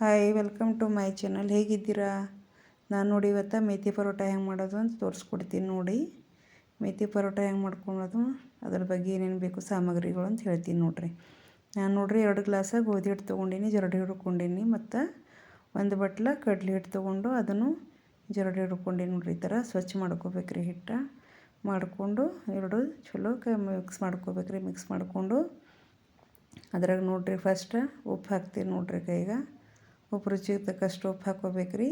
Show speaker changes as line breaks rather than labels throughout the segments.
Hi, welcome to my channel. ಹೇಗಿದ್ದೀರಾ? ನಾನು ನೋಡಿ ಇವತ್ತು ಮೇಥಿ ಪರೋಟ ಹೆಂಗೆ ಮಾಡೋದು ಅಂತ ತೋರಿಸ್ಕೊಡ್ತೀನಿ ನೋಡಿ. ಮೇಥಿ ಪರೋಟ ಹೆಂಗೆ ಮಾಡ್ಕೊಳೋದು, ಅದ್ರ ಬಗ್ಗೆ ಏನೇನು ಬೇಕು ಸಾಮಗ್ರಿಗಳು ಅಂತ ಹೇಳ್ತೀನಿ ನೋಡಿರಿ. ನಾನು ನೋಡಿರಿ 2 ಗ್ಲಾಸ ಗೋಧಿ ಹಿಟ್ಟು ತೊಗೊಂಡಿನಿ, ಜರಡಿ ಹಿಡ್ಕೊಂಡೀನಿ. ಮತ್ತು 1 ಬಟ್ಲ ಕಡ್ಲೆ ಹಿಟ್ಟು ತೊಗೊಂಡು ಅದನ್ನು ಜರಡಿ ಹಿಡ್ಕೊಂಡೀನಿ ನೋಡಿರಿ. ಈ ಥರ ಸ್ವಚ್ಛ ಮಾಡ್ಕೋಬೇಕ್ರಿ. ಹಿಟ್ಟು ಮಾಡಿಕೊಂಡು ಎರಡು ಚಲೋ ಮಿಕ್ಸ್ ಮಾಡ್ಕೋಬೇಕ್ರಿ. ಮಿಕ್ಸ್ ಮಾಡಿಕೊಂಡು ಅದ್ರಾಗ ನೋಡಿರಿ ಫಸ್ಟ್ ಉಪ್ಪು ಹಾಕ್ತೀವಿ ನೋಡಿರಿ. ಕೈಗೆ ಉಪ್ಪು ರುಚಿಗೆ ತಕ್ಕಷ್ಟು ಉಪ್ಪು ಹಾಕ್ಕೋಬೇಕ್ರಿ.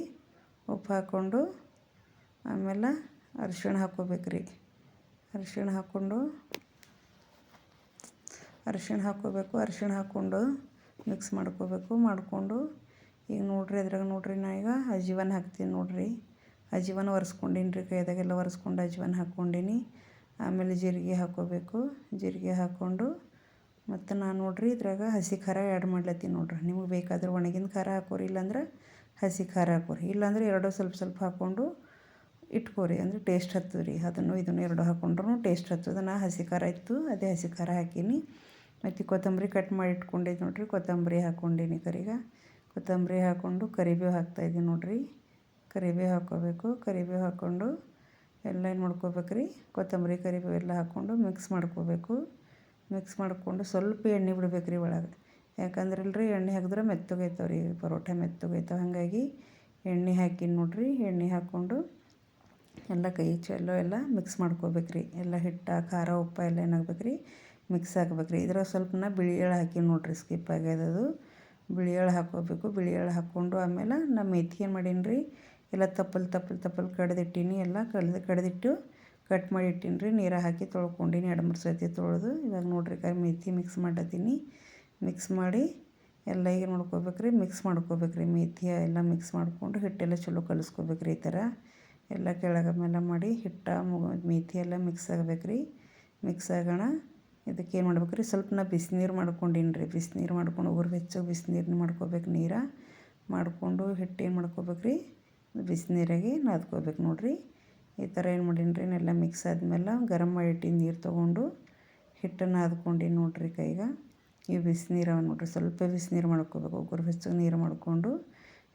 ಉಪ್ಪು ಹಾಕ್ಕೊಂಡು ಆಮೇಲೆ ಅರಿಶಿಣ ಹಾಕ್ಕೋಬೇಕ್ರಿ. ಅರಿಶಿಣ ಹಾಕ್ಕೊಂಡು ಮಿಕ್ಸ್ ಮಾಡ್ಕೋಬೇಕು. ಮಾಡಿಕೊಂಡು ಈಗ ನೋಡಿರಿ ಅದ್ರಾಗ ನೋಡಿರಿ ನಾ ಈಗ ಅಜ್ವಾನ ಹಾಕ್ತೀನಿ ನೋಡಿರಿ. ಅಜ್ವಾನ ಒರೆಸ್ಕೊಂಡೀನಿ ರೀ, ಕೈದಾಗೆಲ್ಲ ಒರೆಸ್ಕೊಂಡು ಅಜ್ವಾನ ಹಾಕ್ಕೊಂಡೀನಿ. ಆಮೇಲೆ ಜೀರಿಗೆ ಹಾಕ್ಕೋಬೇಕು. ಜೀರಿಗೆ ಹಾಕ್ಕೊಂಡು ಮತ್ತು ನಾನು ನೋಡಿರಿ ಇದ್ರಾಗ ಹಸಿ ಖಾರ ಆ್ಯಡ್ ಮಾಡ್ಲತ್ತೀನಿ ನೋಡಿರಿ. ನಿಮಗೆ ಬೇಕಾದ್ರೆ ಒಣಗಿನ ಖಾರ ಹಾಕೋರಿ, ಇಲ್ಲಾಂದ್ರೆ ಹಸಿ ಖಾರ ಹಾಕೋರಿ. ಇಲ್ಲಾಂದ್ರೆ ಎರಡು ಸ್ವಲ್ಪ ಸ್ವಲ್ಪ ಹಾಕ್ಕೊಂಡು ಇಟ್ಕೋರಿ, ಅಂದರೆ ಟೇಸ್ಟ್ ಹತ್ತದ ರೀ. ಅದನ್ನು ಇದನ್ನು ಎರಡು ಹಾಕ್ಕೊಂಡ್ರೂ ಟೇಸ್ಟ್ ಹತ್ತದ. ನಾ ಹಸಿ ಖಾರ ಇತ್ತು, ಅದೇ ಹಸಿ ಖಾರ ಹಾಕೀನಿ. ಮತ್ತು ಕೊತ್ತಂಬರಿ ಕಟ್ ಮಾಡಿ ಇಟ್ಕೊಂಡಿದ್ದು ನೋಡಿರಿ, ಕೊತ್ತಂಬರಿ ಹಾಕ್ಕೊಂಡೀನಿ. ಕೊತ್ತಂಬರಿ ಹಾಕ್ಕೊಂಡು ಕರಿಬೇವು ಹಾಕ್ತಾಯಿದ್ದೀನಿ ನೋಡಿರಿ. ಕರಿಬೇವು ಹಾಕ್ಕೋಬೇಕು. ಕರಿಬೇವು ಹಾಕ್ಕೊಂಡು ಎಲ್ಲ ಏನು ಮಾಡ್ಕೋಬೇಕ್ರಿ, ಕೊತ್ತಂಬರಿ ಕರಿಬೇವು ಎಲ್ಲ ಹಾಕ್ಕೊಂಡು ಮಿಕ್ಸ್ ಮಾಡ್ಕೋಬೇಕು. ಮಿಕ್ಸ್ ಮಾಡಿಕೊಂಡು ಸ್ವಲ್ಪ ಎಣ್ಣೆ ಬಿಡ್ಬೇಕ್ರಿ ಒಳಗೆ. ಯಾಕಂದ್ರೆ ಇಲ್ರಿ ಎಣ್ಣೆ ಹಾಕಿದ್ರೆ ಮೆತ್ತಗೈತವೆ ರೀ, ಪರೋಟ ಮೆತ್ತಗೈತವೆ. ಹಾಗಾಗಿ ಎಣ್ಣೆ ಹಾಕಿನಿ ನೋಡಿರಿ. ಎಣ್ಣೆ ಹಾಕ್ಕೊಂಡು ಎಲ್ಲ ಕೈ ಚಲೋ ಎಲ್ಲ ಮಿಕ್ಸ್ ಮಾಡ್ಕೋಬೇಕ್ರಿ. ಎಲ್ಲ ಹಿಟ್ಟು ಖಾರ ಉಪ್ಪು ಎಲ್ಲ ಏನಾಗ್ಬೇಕ್ರಿ, ಮಿಕ್ಸ್ ಹಾಕ್ಬೇಕ್ರಿ. ಇದ್ರಾಗ ಸ್ವಲ್ಪ ಬಿಳಿ ಎಳ್ಳು ಹಾಕೀನಿ ನೋಡಿರಿ, ಸ್ಕಿಪ್ ಆಗ್ಯದದು. ಬಿಳಿ ಎಳ್ಳು ಹಾಕ್ಕೋಬೇಕು. ಬಿಳಿ ಎಳ್ಳು ಹಾಕ್ಕೊಂಡು ಆಮೇಲೆ ನಾ ಮೆಥಿ ಏನು ಮಾಡೀನಿ ರೀ, ಎಲ್ಲ ತಪ್ಪಲು ಕಡ್ದಿಟ್ಟೀನಿ. ಎಲ್ಲ ಕಡ್ದಿಟ್ಟು ಕಟ್ ಮಾಡಿ ಇಟ್ಟೀನಿ ರೀ. ನೀರು ಹಾಕಿ ತೊಳ್ಕೊಂಡೀನಿ, 2-3 ಸತಿ ತೊಳೆದು. ಇವಾಗ ನೋಡಿರಿ ಮೆಥಿ ಮಿಕ್ಸ್ ಮಾಡತ್ತೀನಿ. ಮಿಕ್ಸ್ ಮಾಡಿ ಎಲ್ಲ ಈಗ ನೋಡ್ಕೋಬೇಕ್ರಿ, ಮಿಕ್ಸ್ ಮಾಡ್ಕೋಬೇಕ್ರಿ. ಮೆಥಿ ಎಲ್ಲ ಮಿಕ್ಸ್ ಮಾಡಿಕೊಂಡು ಹಿಟ್ಟೆಲ್ಲ ಚಲೋ ಕಲಿಸ್ಕೋಬೇಕ್ರಿ. ಈ ಥರ ಎಲ್ಲ ಕೆಳಗೆ ಮೇಲೆ ಮಾಡಿ ಹಿಟ್ಟು ಮೆಥಿ ಎಲ್ಲ ಮಿಕ್ಸ್ ಆಗಬೇಕ್ರಿ. ಮಿಕ್ಸ್ ಆಗೋಣ. ಇದಕ್ಕೆ ಏನು ಮಾಡ್ಬೇಕ್ರಿ, ಸ್ವಲ್ಪ ನಾ ಬಿಸಿನೀರು ಮಾಡ್ಕೊಂಡೀನಿ ರೀ. ಬಿಸಿನೀರು ಮಾಡ್ಕೊಂಡು ಬೆಚ್ಚಗೆ ಬಿಸಿನೀರನ್ನ ಮಾಡ್ಕೋಬೇಕು. ನೀರು ಮಾಡಿಕೊಂಡು ಹಿಟ್ಟು ಏನು ಮಾಡ್ಕೋಬೇಕ್ರಿ, ಬಿಸಿನೀರಾಗೆ ನಾದ್ಕೋಬೇಕು ನೋಡಿರಿ. ಈ ಥರ ಏನು ಮಾಡೀನಿ ರೀ, ಎಲ್ಲ ಮಿಕ್ಸ್ ಆದಮೇಲೆ ಗರಮ್ ಮಾಡಿಟ್ಟಿನಿ ನೀರು ತೊಗೊಂಡು ಹಿಟ್ಟನ್ನು ನಾದ್ಕೊಂಡೀನಿ ನೋಡಿರಿ. ಕೈಗೆ ಈ ಬಿಸಿನೀರು ನೋಡಿರಿ, ಸ್ವಲ್ಪ ಬಿಸಿನೀರು ಮಾಡ್ಕೋಬೇಕು. ಬೆಚ್ಚಗೆ ನೀರು ಮಾಡಿಕೊಂಡು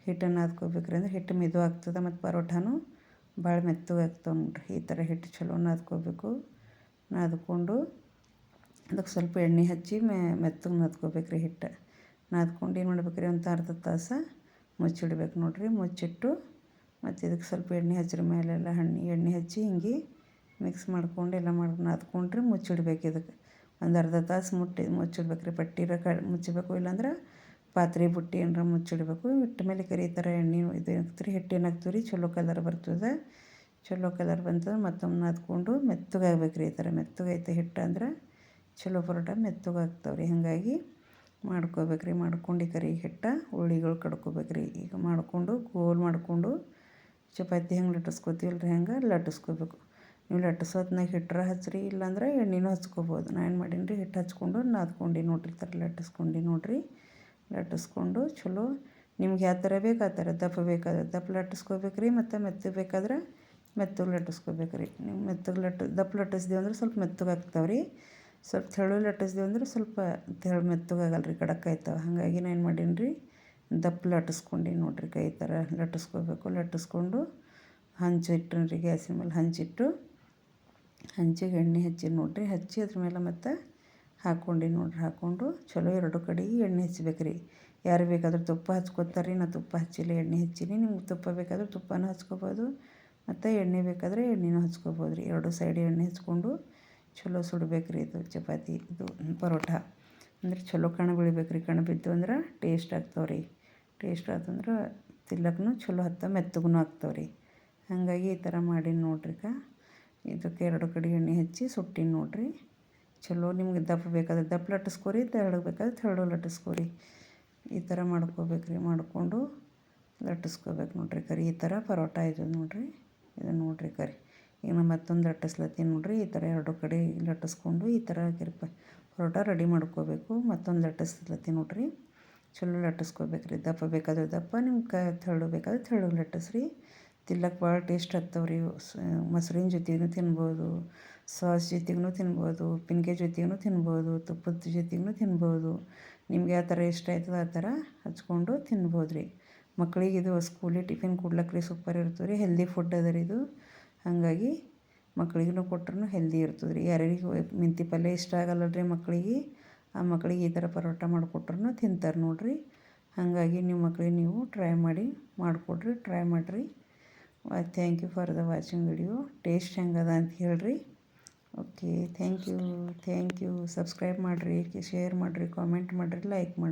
ಹಿಟ್ಟನ್ನು ನಾದ್ಕೋಬೇಕ್ರಿ. ಅಂದ್ರೆ ಹಿಟ್ಟು ಮೆದು ಆಗ್ತದೆ ಮತ್ತು ಪರೋಟಾನು ಭಾಳ ಮೆತ್ತಗೆ ಆಗ್ತಾವೆ ನೋಡಿರಿ. ಈ ಥರ ಹಿಟ್ಟು ಚಲೋ ನಾದ್ಕೋಬೇಕು. ನಾದ್ಕೊಂಡು ಅದಕ್ಕೆ ಸ್ವಲ್ಪ ಎಣ್ಣೆ ಹಚ್ಚಿ ಮೆತ್ತಗೆ ನಾದ್ಕೋಬೇಕ್ರಿ. ಹಿಟ್ಟು ನಾದ್ಕೊಂಡು ಏನು ಮಾಡ್ಬೇಕ್ರಿ, ಒಂದು ಅರ್ಧ ತಾಸು ಮುಚ್ಚಿಡ್ಬೇಕು ನೋಡಿರಿ. ಮುಚ್ಚಿಟ್ಟು ಮತ್ತು ಇದಕ್ಕೆ ಸ್ವಲ್ಪ ಎಣ್ಣೆ ಹಚ್ಚಿರ ಮೇಲೆಲ್ಲ ಎಣ್ಣೆ ಹಚ್ಚಿ ಹಿಂಗೆ ಮಿಕ್ಸ್ ಮಾಡ್ಕೊಂಡು ಎಲ್ಲ ನಾದ್ಕೊಂಡ್ರೆ ಮುಚ್ಚಿಡ್ಬೇಕು. ಇದಕ್ಕೆ ಒಂದು ಅರ್ಧ ತಾಸು ಮುಚ್ಚಿಡ್ಬೇಕ್ರಿ. ಪಟ್ಟಿರ ಮುಚ್ಚಬೇಕು, ಇಲ್ಲಾಂದ್ರೆ ಪಾತ್ರೆ ಬುಟ್ಟಿ ಏನಾರ ಮುಚ್ಚಿಡ್ಬೇಕು. ಇಟ್ಟ ಮೇಲೆ ಕರಿ ಈ ಥರ ಎಣ್ಣೆ ಇದು ಹಾಕ್ತೀರಿ, ಹಿಟ್ಟು ಏನಾಗ್ತೀವಿ ರೀ, ಚಲೋ ಕಲರ್ ಬರ್ತದೆ. ಚಲೋ ಕಲರ್ ಬಂತಂದ್ರೆ ಮತ್ತೊಮ್ಮೆ ನಾದ್ಕೊಂಡು ಮೆತ್ತಗಾಗ್ಬೇಕ್ರಿ. ಈ ಥರ ಮೆತ್ತಗೈತೆ ಹಿಟ್ಟು ಅಂದ್ರೆ ಚಲೋ ಪರೋಟ ಮೆತ್ತಗಾಗ್ತಾವೆ ರೀ. ಹಾಗಾಗಿ ಮಾಡ್ಕೋಬೇಕ್ರಿ. ಮಾಡ್ಕೊಂಡು ಈ ಕರಿ ಹಿಟ್ಟು ಉಳ್ಳಿಗಳು ಕಡ್ಕೋಬೇಕ್ರಿ. ಈಗ ಮಾಡಿಕೊಂಡು ಗೋಲ್ ಮಾಡಿಕೊಂಡು ಚಪಾತಿ ಹೆಂಗೆ ಲಟ್ಟಿಸ್ಕೋತೀವಲ್ಲ ರೀ, ಹಂಗೆ ಲಟ್ಟಿಸ್ಕೋಬೇಕು. ನೀವು ಲಟ್ಟಿಸೋತ್ನಾಗ ಹಿಟ್ಟರ ಹಚ್ಚಿರಿ, ಇಲ್ಲಾಂದ್ರೆ ಎಣ್ಣೆನೂ ಹಚ್ಕೋಬೋದು. ನಾನು ಏನು ಮಾಡೀನಿ ರೀ, ಹಿಟ್ಟು ಹಚ್ಕೊಂಡು ನಾದ್ಕೊಂಡು ನೋಡಿರಿ. ಈ ಥರ ಲಟ್ಟಿಸ್ಕೊಂಡು ನೋಡಿರಿ. ಲಟ್ಟಿಸ್ಕೊಂಡು ಚಲೋ ನಿಮ್ಗೆ ಯಾವ ಥರ ಬೇಕು ಆ ಥರ, ದಪ್ಪ ಬೇಕಾದ್ರೆ ದಪ್ಪ ಲಟ್ಟಿಸ್ಕೋಬೇಕ್ರಿ. ಮತ್ತು ಮೆತ್ತಗೆ ಬೇಕಾದ್ರೆ ಮೆತ್ತಗೆ ಲಟ್ಟಿಸ್ಕೋಬೇಕ್ರಿ. ನೀವು ದಪ್ಪ ಲಟ್ಟಿಸ್ದೇವು ಅಂದ್ರೆ ಸ್ವಲ್ಪ ಮೆತ್ತಗೆ ಆಗ್ತಾವೆ ರೀ. ಸ್ವಲ್ಪ ತೆಳು ಲಟ್ಟಿಸ್ದೇವು ಅಂದ್ರೆ ಸ್ವಲ್ಪ ಮೆತ್ತಗೆ ಆಗಲ್ಲ ರೀ, ಖಡಕ್ ಆಯ್ತವೆ. ಹಾಗಾಗಿ ನಾನು ಏನು ಮಾಡೀನಿ ರೀ, ದಪ್ಪ ಲಟ್ಟಿಸ್ಕೊಂಡೀನಿ ನೋಡಿರಿ. ಕೈ ಥರ ಲಟ್ಟಿಸ್ಕೋಬೇಕು. ಲಟ್ಟಿಸ್ಕೊಂಡು ಹಂಚು ಇಟ್ಟನು ರೀ, ಗ್ಯಾಸಿನ ಮೇಲೆ ಹಂಚಿಟ್ಟು ಹಂಚಿಗೆ ಎಣ್ಣೆ ಹಚ್ಚಿ ನೋಡಿರಿ. ಹಚ್ಚಿ ಅದ್ರ ಮೇಲೆ ಮತ್ತು ಹಾಕ್ಕೊಂಡು ನೋಡಿರಿ. ಹಾಕ್ಕೊಂಡು ಚಲೋ ಎರಡು ಕಡೆಗೆ ಎಣ್ಣೆ ಹಚ್ಬೇಕ್ರಿ. ಯಾರು ಬೇಕಾದ್ರೆ ತುಪ್ಪ ಹಚ್ಕೋತಾರೆ ರೀ. ನಾನು ತುಪ್ಪ ಹಚ್ಚಿಲ್ಲ, ಎಣ್ಣೆ ಹಚ್ಚೀನಿ. ನಿಮ್ಗೆ ತುಪ್ಪ ಬೇಕಾದ್ರೆ ತುಪ್ಪನೂ ಹಚ್ಕೋಬೋದು, ಮತ್ತು ಎಣ್ಣೆ ಬೇಕಾದರೆ ಎಣ್ಣೆನೂ ಹಚ್ಕೋಬೋದು ರೀ. ಎರಡು ಸೈಡ್ ಎಣ್ಣೆ ಹಚ್ಕೊಂಡು ಚಲೋ ಸುಡಬೇಕ್ರಿ. ಇದು ಚಪಾತಿ ಇದು ಪರೋಟ ಅಂದ್ರೆ ಚಲೋ ಕಣ ಬೀಳ್ಬೇಕ್ರಿ. ಕಣ ಬಿದ್ದು ಅಂದ್ರೆ ಟೇಸ್ಟ್ ಆಗ್ತಾವೆ ರೀ. ಟೇಸ್ಟ್ ಆತಂದ್ರೆ ತಿಲ್ಲಕ್ಕೂ ಚಲೋ ಮೆತ್ತಗೂ ಆಗ್ತಾವೆ ರೀ. ಹಾಗಾಗಿ ಈ ಥರ ಮಾಡೀನಿ ನೋಡ್ರಿ. ಇದಕ್ಕೆ ಎರಡು ಕಡೆ ಎಣ್ಣೆ ಹಚ್ಚಿ ಸುಟ್ಟೀನಿ ನೋಡಿರಿ. ಚಲೋ ನಿಮ್ಗೆ ದಪ್ಪ ಬೇಕಾದ್ರೆ ದಪ್ಪ ಲಟ್ಟಿಸ್ಕೋರಿ, ತೆಳ್ಳಗೆ ಬೇಕಾದ್ರೆ ತೆಳ್ಳಗೆ ಲಟ್ಟಿಸ್ಕೋರಿ. ಈ ಥರ ಮಾಡ್ಕೋಬೇಕ್ರಿ. ಮಾಡಿಕೊಂಡು ಲಟ್ಟಿಸ್ಕೋಬೇಕು ನೋಡಿರಿ. ಈ ಥರ ಪರೋಟ ಆಯ್ತದೆ ನೋಡಿರಿ. ಇದನ್ನು ನೋಡಿರಿ ಈಗ ನಾನು ಮತ್ತೊಂದು ಲಟ್ಟಿಸ್ಲತ್ತೀನಿ ನೋಡಿರಿ. ಈ ಥರ ಎರಡು ಕಡೆ ಲಟ್ಟಿಸ್ಕೊಂಡು ಈ ಥರ ಪರೋಟ ರೆಡಿ ಮಾಡ್ಕೋಬೇಕು. ಮತ್ತೊಂದು ಲಟ್ಟಿಸ್ಲತ್ತೀನಿ ನೋಡಿರಿ. ಚಲೋ ಲಟ್ಟಿಸ್ಕೋಬೇಕ್ರಿ. ದಪ್ಪ ಬೇಕಾದ್ರೆ ದಪ್ಪ, ನಿಮ್ಗೆ ತೆಳು ಬೇಕಾದ್ರೆ ತೆಳ್ಳಗೆ ಲಟ್ಟಿಸ್ರಿ. ತಿಲ್ಲಕ್ಕೆ ಭಾಳ ಟೇಸ್ಟ್ ಆಗ್ತಾವೆ ರೀ. ಮೊಸರಿನ ಜೊತೆಗೂ ತಿನ್ಬೋದು, ಸಾಸ್ ಜೊತೆಗೂ ತಿನ್ಬೋದು, ಉಪ್ಪಿನಕಾಯಿ ಜೊತೆಗೂ ತಿನ್ಬೋದು, ತುಪ್ಪದ ಜೊತೆಗೂ ತಿನ್ಬೋದು. ನಿಮ್ಗೆ ಯಾವ ಥರ ಇಷ್ಟ ಆಯ್ತದೆ ಆ ಥರ ಹಚ್ಕೊಂಡು ತಿನ್ಬೋದು ರೀ. ಮಕ್ಳಿಗೆ ಇದು ಸ್ಕೂಲಿಗೆ ಟಿಫಿನ್ ಕೊಡ್ಲಕ್ಕೆ ರೀ ಸೂಪರ್ ಇರ್ತದೆ ರೀ. ಹೆಲ್ದಿ ಫುಡ್ ಅದ ರೀ ಇದು. ಹಾಗಾಗಿ ಮಕ್ಳಿಗೂ ಕೊಟ್ರೂ ಹೆಲ್ದಿ ಇರ್ತದೆ ರೀ. ಯಾರ್ಯಾರಿಗೆ ಮೆಂತ್ಯ ಪಲ್ಯ ಇಷ್ಟ ಆಗಲ್ಲ ರೀ ಮಕ್ಳಿಗೆ, ಆ ಮಕ್ಳಿಗೆ ಈ ಥರ ಪರೋಟ ಮಾಡಿಕೊಟ್ರೂ ತಿಂತಾರೆ ನೋಡಿರಿ. ಹಾಗಾಗಿ ನೀವು ಮಕ್ಳಿಗೆ ನೀವು ಮಾಡಿಕೊಡ್ರಿ, ಟ್ರೈ ಮಾಡಿರಿ. Thank you for the watching video. Taste ಹೆಂಗದ ಅಂತ ಹೇಳ್ರಿ. Okay, thank you. ಸಬ್ಸ್ಕ್ರೈಬ್ ಮಾಡಿರಿ, ಶೇರ್ ಮಾಡಿರಿ, ಕಾಮೆಂಟ್ ಮಾಡಿರಿ, ಲೈಕ್ ಮಾಡಿರಿ.